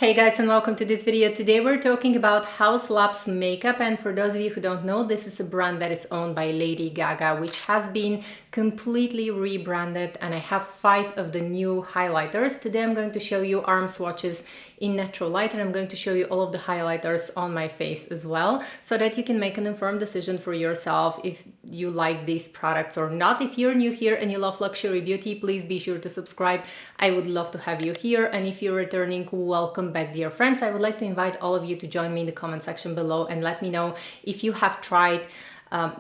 Hey guys, and welcome to this video. Today we're talking about Haus Labs makeup, and for those of you who don't know, this is a brand that is owned by Lady Gaga, which has been completely rebranded, and I have 5 of the new highlighters. Today I'm going to show you arm swatches in natural light, and I'm going to show you all of the highlighters on my face as well, so that you can make an informed decision for yourself if you like these products or not. If you're new here and you love luxury beauty, please be sure to subscribe. I would love to have you here, and if you're returning, welcome back, dear friends. I would like to invite all of you to join me in the comment section below and let me know if you have tried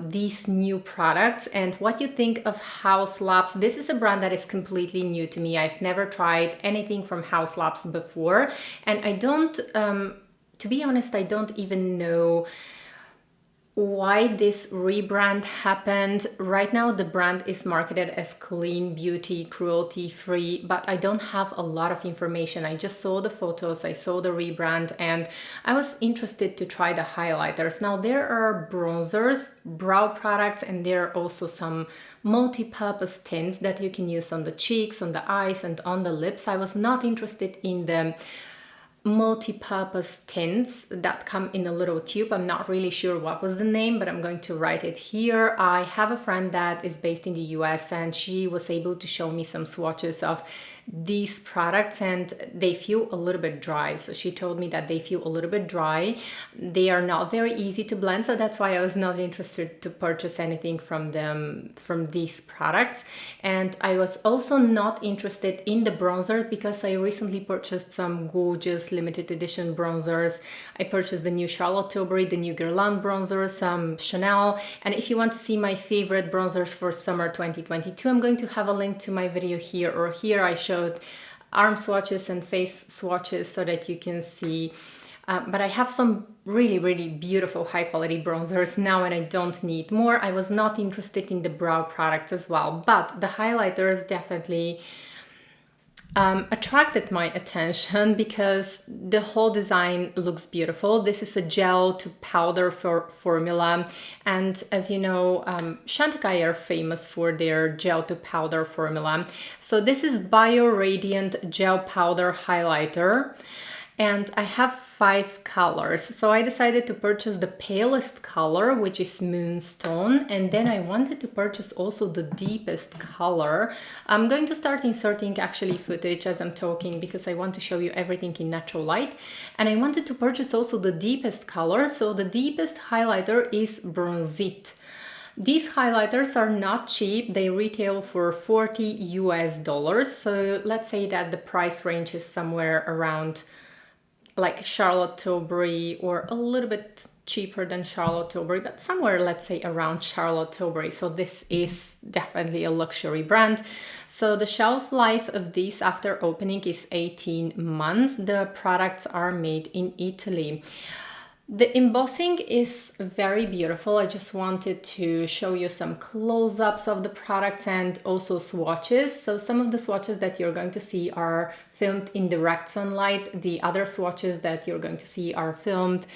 these new products and what you think of Haus Labs. This is a brand that is completely new to me. I've never tried anything from Haus Labs before, and I don't, to be honest, I don't even know why this rebrand happened. Right now the brand is marketed as clean beauty, cruelty free, but I don't have a lot of information. I just saw the photos, I saw the rebrand, and I was interested to try the highlighters. Now there are bronzers, brow products, and there are also some multi-purpose tints that you can use on the cheeks, on the eyes, and on the lips. I was not interested in the multi-purpose tints that come in a little tube. I'm not really sure what was the name, but I'm going to write it here. I have a friend that is based in the US, and she was able to show me some swatches of these products, and they feel a little bit dry. So she told me that they feel a little bit dry. They are not very easy to blend, so that's why I was not interested to purchase anything from them, from these products. And I was also not interested in the bronzers because I recently purchased some gorgeous limited edition bronzers. I purchased the new Charlotte Tilbury, the new Guerlain bronzer, some Chanel, and if you want to see my favorite bronzers for summer 2022, I'm going to have a link to my video here or here. I showed arm swatches and face swatches so that you can see, but I have some really beautiful high quality bronzers now, and I don't need more. I was not interested in the brow products as well, but the highlighters definitely attracted my attention because the whole design looks beautiful. This is a gel to powder formula, and as you know, Chantecaille are famous for their gel to powder formula. So this is Bio-Radiant gel powder highlighter, and I have 5 colors. So I decided to purchase the palest color, which is Moonstone, and then I wanted to purchase also the deepest color. I'm going to start inserting actually footage as I'm talking because I want to show you everything in natural light, and I wanted to purchase also the deepest color. So the deepest highlighter is Bronzite. These highlighters are not cheap. They retail for $40 US. So let's say that the price range is somewhere around like Charlotte Tilbury, or a little bit cheaper than Charlotte Tilbury, but somewhere, let's say, around Charlotte Tilbury. So this is definitely a luxury brand. So the shelf life of these after opening is 18 months. The products are made in Italy. The embossing is very beautiful. I just wanted to show you some close-ups of the products and also swatches. So some of the swatches that you're going to see are filmed in direct sunlight. The other swatches that you're going to see are filmed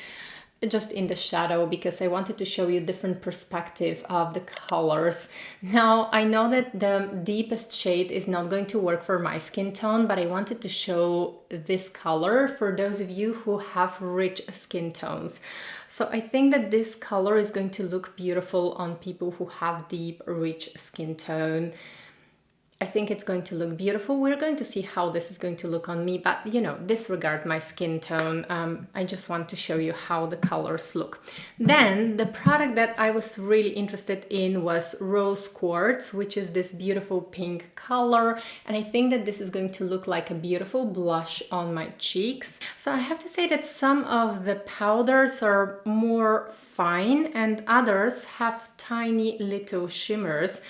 just in the shadow because I wanted to show you different perspective of the colors. Now I know that the deepest shade is not going to work for my skin tone, but I wanted to show this color for those of you who have rich skin tones. So I think that this color is going to look beautiful on people who have deep, rich skin tone. I think it's going to look beautiful. We're going to see how this is going to look on me, but you know, disregard my skin tone. I just want to show you how the colors look. Then the product that I was really interested in was Rose Quartz, which is this beautiful pink color. And I think that this is going to look like a beautiful blush on my cheeks. So I have to say that some of the powders are more fine and others have tiny little shimmers.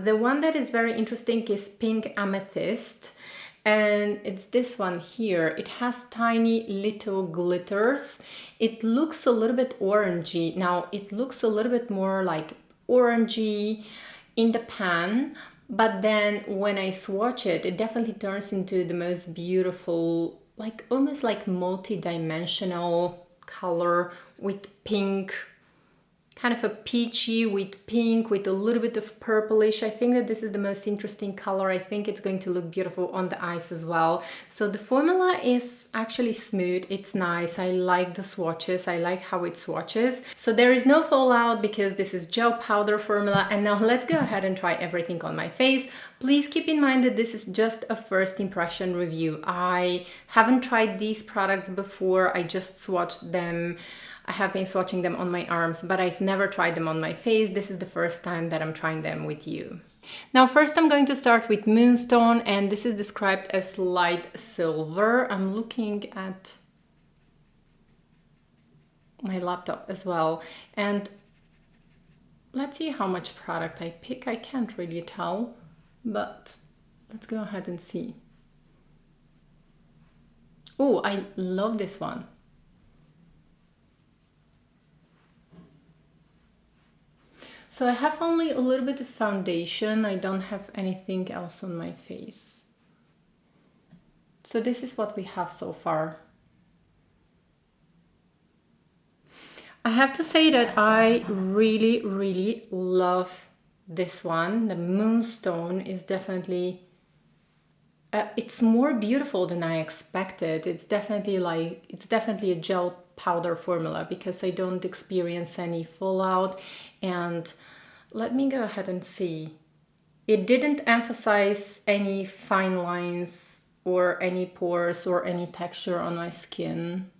The one that is very interesting is Pink Amethyst, and it's this one here. It has tiny little glitters. It looks a little bit orangey. Now it looks a little bit more like orangey in the pan, but then when I swatch it, it definitely turns into the most beautiful, like almost like multi-dimensional color with pink kind of a peachy with pink with a little bit of purplish. I think that this is the most interesting color. I think it's going to look beautiful on the eyes as well. So the formula is actually smooth. It's nice. I like the swatches. I like how it swatches. So there is no fallout because this is gel powder formula. And now let's go ahead and try everything on my face. Please keep in mind that this is just a first impression review. I haven't tried these products before. I just swatched them. I have been swatching them on my arms, but I've never tried them on my face. This is the first time that I'm trying them with you. Now, first I'm going to start with Moonstone, and this is described as light silver. I'm looking at my laptop as well, and let's see how much product I pick. I can't really tell, but let's go ahead and see. Oh, I love this one. So I have only a little bit of foundation. I don't have anything else on my face. So this is what we have so far. I have to say that I really, really love this one. The Moonstone is definitely, it's more beautiful than I expected. It's definitely a gel powder formula because I don't experience any fallout. And let me go ahead and see. It didn't emphasize any fine lines or any pores or any texture on my skin.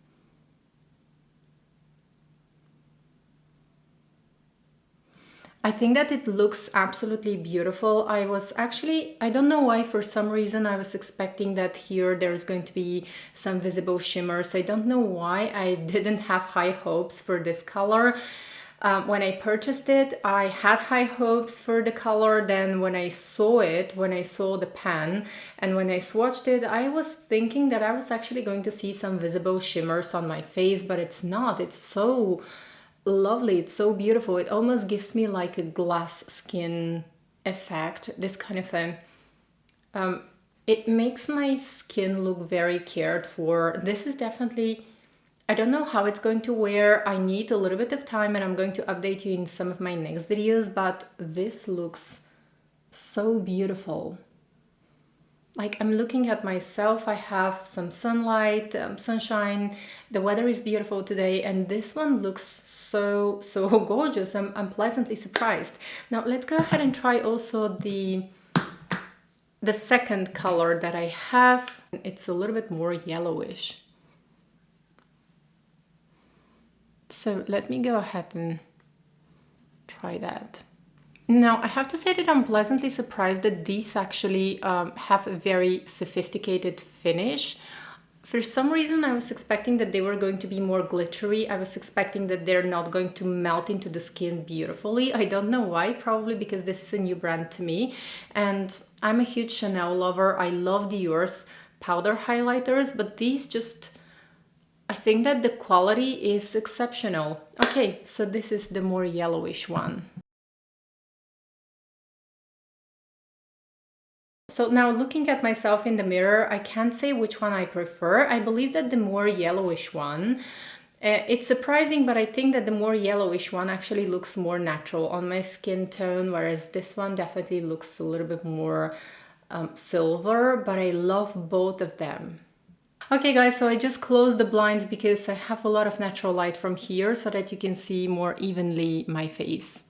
I think that it looks absolutely beautiful. I don't know why, for some reason I was expecting that here there's going to be some visible shimmers. I don't know why I didn't have high hopes for this color. When I purchased it, I had high hopes for the color. Then when I saw the pan, and when I swatched it, I was thinking that I was actually going to see some visible shimmers on my face, but it's not. It's so lovely. It's so beautiful. It almost gives me like a glass skin effect. This kind of a, it makes my skin look very cared for. This is definitely, I don't know how it's going to wear. I need a little bit of time and I'm going to update you in some of my next videos, but this looks so beautiful. Like, I'm looking at myself, I have some sunlight, sunshine, the weather is beautiful today, and this one looks so gorgeous. I'm pleasantly surprised. Now let's go ahead and try also the second color that I have. It's a little bit more yellowish. So let me go ahead and try that. Now, I have to say that I'm pleasantly surprised that these actually have a very sophisticated finish. For some reason, I was expecting that they were going to be more glittery. I was expecting that they're not going to melt into the skin beautifully. I don't know why, probably because this is a new brand to me. And I'm a huge Chanel lover. I love Dior's powder highlighters, but these just, I think that the quality is exceptional. Okay, so this is the more yellowish one. So now looking at myself in the mirror, I can't say which one I prefer. I believe that the more yellowish one, it's surprising, but I think that the more yellowish one actually looks more natural on my skin tone, whereas this one definitely looks a little bit more silver, but I love both of them. Okay guys, so I just closed the blinds because I have a lot of natural light from here so that you can see more evenly my face.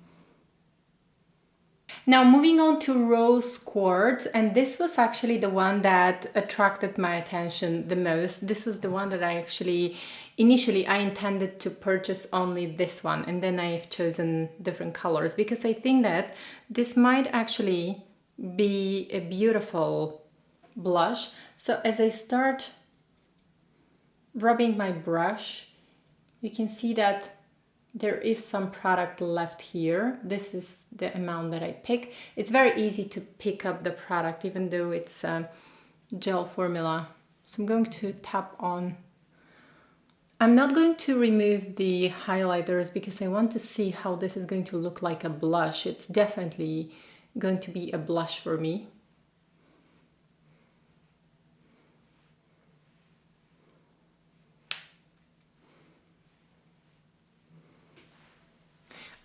Now moving on to Rose Quartz, and this was actually the one that attracted my attention the most. This was the one that I actually, initially I intended to purchase only this one, and then I've chosen different colors because I think that this might actually be a beautiful blush. So as I start rubbing my brush, you can see that there is some product left here. This is the amount that I pick. It's very easy to pick up the product even though it's a gel formula. So I'm going to tap on. I'm not going to remove the highlighters because I want to see how this is going to look like a blush. It's definitely going to be a blush for me.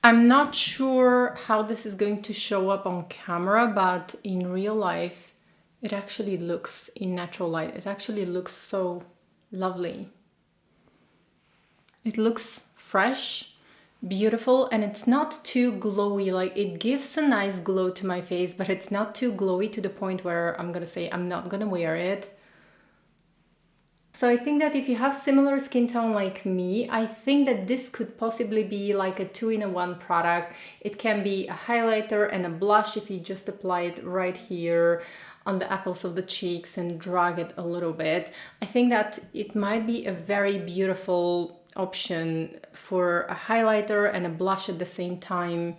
I'm not sure how this is going to show up on camera, but in real life, it actually looks, in natural light, it actually looks so lovely. It looks fresh, beautiful, and it's not too glowy. Like, it gives a nice glow to my face, but it's not too glowy to the point where I'm gonna say I'm not gonna wear it. So I think that if you have similar skin tone like me, I think that this could possibly be like a 2-in-1 product. It can be a highlighter and a blush if you just apply it right here on the apples of the cheeks and drag it a little bit. I think that it might be a very beautiful option for a highlighter and a blush at the same time,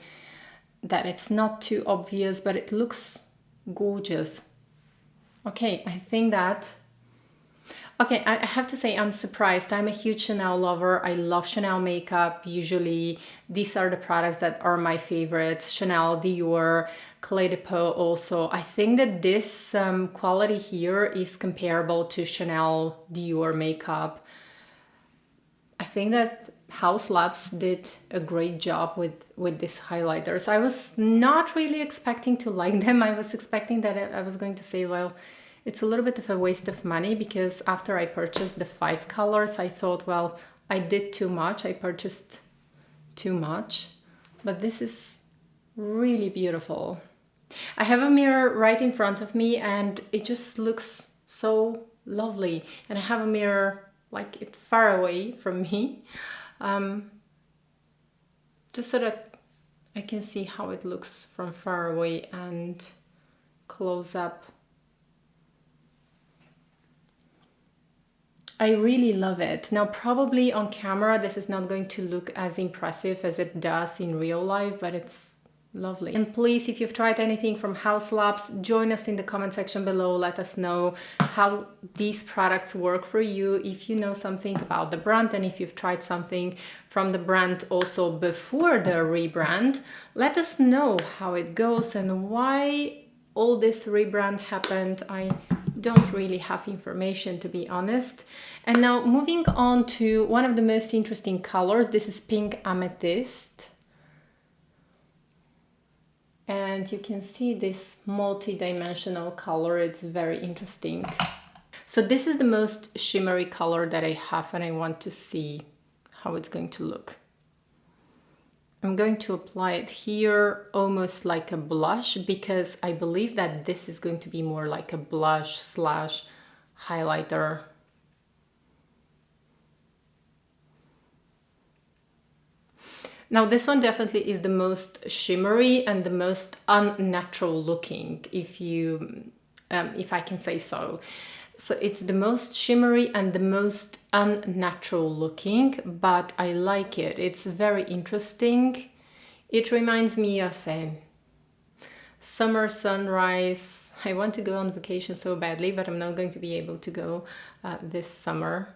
that it's not too obvious, but it looks gorgeous. Okay, I think that... Okay, I have to say I'm surprised. I'm a huge Chanel lover. I love Chanel makeup. Usually these are the products that are my favorites. Chanel, Dior, Clé de Peau also. I think that this quality here is comparable to Chanel, Dior makeup. I think that Haus Labs did a great job with this highlighter. So I was not really expecting to like them. I was expecting that I was going to say, well, it's a little bit of a waste of money, because after I purchased the 5 colors, I thought, well, I did too much. I purchased too much, but this is really beautiful. I have a mirror right in front of me and it just looks so lovely. And I have a mirror like it far away from me, just so that I can see how it looks from far away and close up. I really love it. Now, probably on camera, this is not going to look as impressive as it does in real life, but it's lovely. And please, if you've tried anything from Haus Labs, join us in the comment section below. Let us know how these products work for you. If you know something about the brand, and if you've tried something from the brand also before the rebrand, let us know how it goes and why all this rebrand happened. I don't really have information, to be honest. And now moving on to one of the most interesting colors. This is Pink Amethyst. And you can see this multi-dimensional color. It's very interesting. So this is the most shimmery color that I have, and I want to see how it's going to look. I'm going to apply it here almost like a blush, because I believe that this is going to be more like a blush slash highlighter. Now this one definitely is the most shimmery and the most unnatural looking, if I can say so. So it's the most shimmery and the most unnatural looking, but I like it. It's very interesting. It reminds me of a summer sunrise. I want to go on vacation so badly, but I'm not going to be able to go this summer.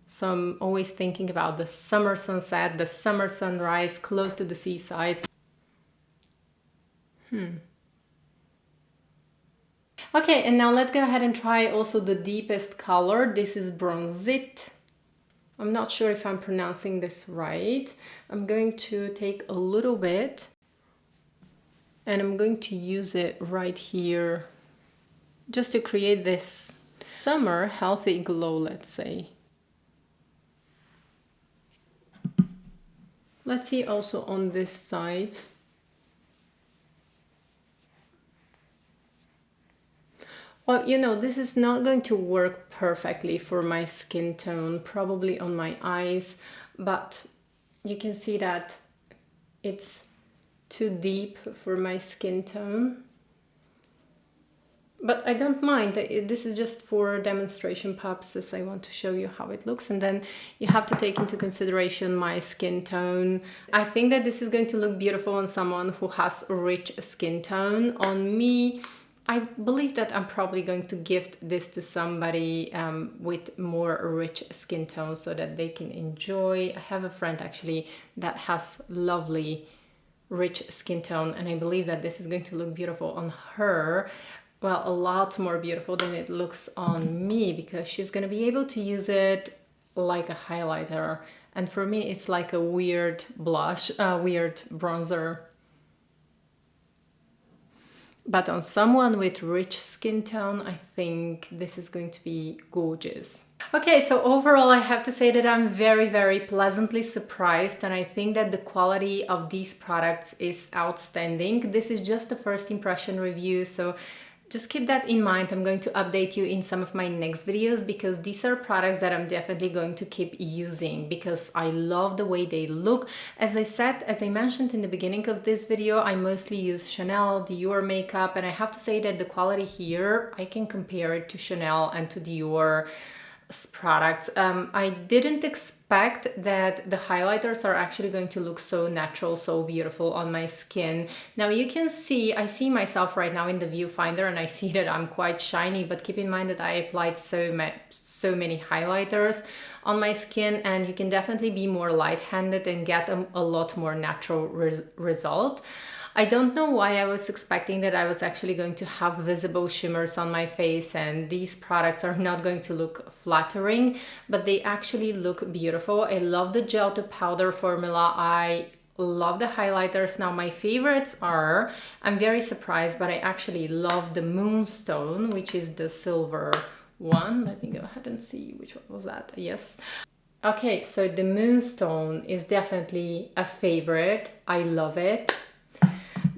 So I'm always thinking about the summer sunset, the summer sunrise close to the seaside. Okay, and now let's go ahead and try also the deepest color. This is Bronzit. I'm not sure if I'm pronouncing this right. I'm going to take a little bit and I'm going to use it right here just to create this summer healthy glow, let's say. Let's see also on this side. Well, you know, this is not going to work perfectly for my skin tone, probably on my eyes, but you can see that it's too deep for my skin tone. But I don't mind. This is just for demonstration purposes. I want to show you how it looks, and then you have to take into consideration my skin tone. I think that this is going to look beautiful on someone who has a rich skin tone. On me, I believe that I'm probably going to gift this to somebody with more rich skin tone so that they can enjoy. I have a friend actually that has lovely rich skin tone, and I believe that this is going to look beautiful on her. Well, a lot more beautiful than it looks on me, because she's going to be able to use it like a highlighter And for me, it's like a weird blush, weird bronzer. But on someone with rich skin tone, I think this is going to be gorgeous. Okay, so overall I have to say that I'm very, very pleasantly surprised, and I think that the quality of these products is outstanding. This is just the first impression review, so just keep that in mind. I'm going to update you in some of my next videos because these are products that I'm definitely going to keep using because I love the way they look. As I mentioned in the beginning of this video, I mostly use Chanel, Dior makeup, and I have to say that the quality here, I can compare it to Chanel and to Dior products. I didn't expect that the highlighters are actually going to look so natural, so beautiful on my skin. Now you can see, I see myself right now in the viewfinder and I see that I'm quite shiny, but keep in mind that I applied so many highlighters on my skin, and you can definitely be more light-handed and get a lot more natural result. I don't know why I was expecting that I was actually going to have visible shimmers on my face, and these products are not going to look flattering, but they actually look beautiful. I love the gel to powder formula. I love the highlighters. Now my favorites are, I'm very surprised, but I actually love the Moonstone, which is the silver one. Let me go ahead and see which one was that. Yes. Okay, so the Moonstone is definitely a favorite. I love it.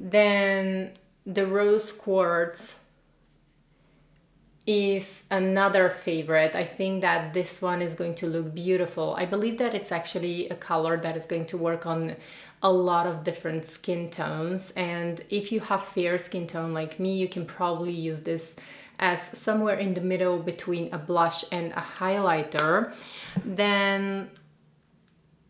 Then the Rose Quartz is another favorite. I think that this one is going to look beautiful. I believe that it's actually a color that is going to work on a lot of different skin tones. And if you have fair skin tone like me, you can probably use this as somewhere in the middle between a blush and a highlighter. Then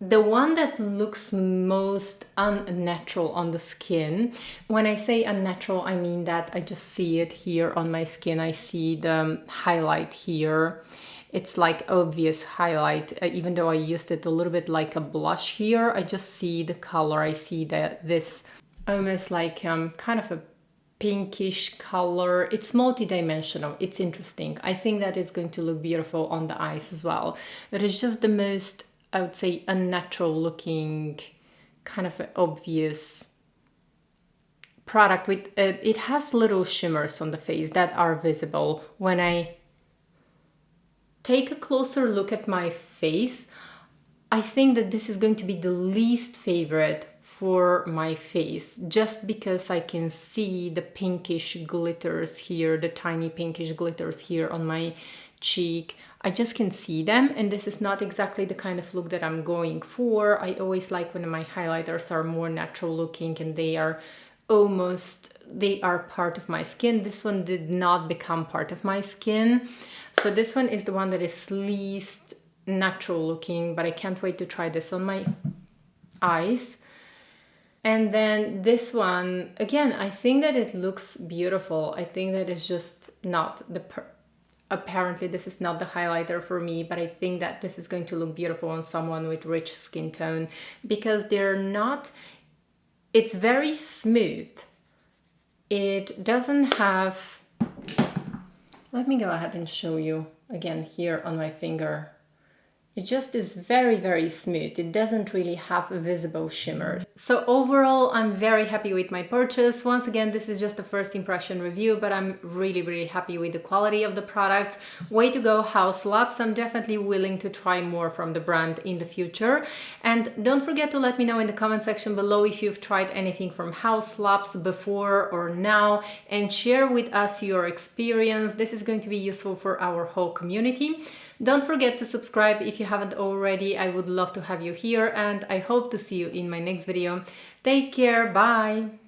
the one that looks most unnatural on the skin, when I say unnatural, I mean that I just see it here on my skin. I see the highlight here. It's like obvious highlight, even though I used it a little bit like a blush here. I just see the color. I see that this almost like kind of a pinkish color. It's multi-dimensional. It's interesting. I think that it's going to look beautiful on the eyes as well. It is just the most, I would say, unnatural looking, kind of an obvious product with it has little shimmers on the face that are visible. When I take a closer look at my face, I think that this is going to be the least favorite for my face, just because I can see the pinkish glitters here, the tiny pinkish glitters here on my cheek. I just can see them, and this is not exactly the kind of look that I'm going for. I always like when my highlighters are more natural looking and they are part of my skin. This one did not become part of my skin. So this one is the one that is least natural looking, but I can't wait to try this on my eyes. And then this one, again, I think that it looks beautiful. I think that it's just not apparently this is not the highlighter for me, but I think that this is going to look beautiful on someone with rich skin tone because it's very smooth. It doesn't have, let me go ahead and show you again here on my finger. It just is very, very smooth. It doesn't really have visible shimmers. So overall, I'm very happy with my purchase. Once again, this is just a first impression review, but I'm really, really happy with the quality of the products. Way to go, Haus Labs. I'm definitely willing to try more from the brand in the future. And don't forget to let me know in the comment section below if you've tried anything from Haus Labs before or now, and share with us your experience. This is going to be useful for our whole community. Don't forget to subscribe if you haven't already. I would love to have you here, and I hope to see you in my next video. Take care, bye!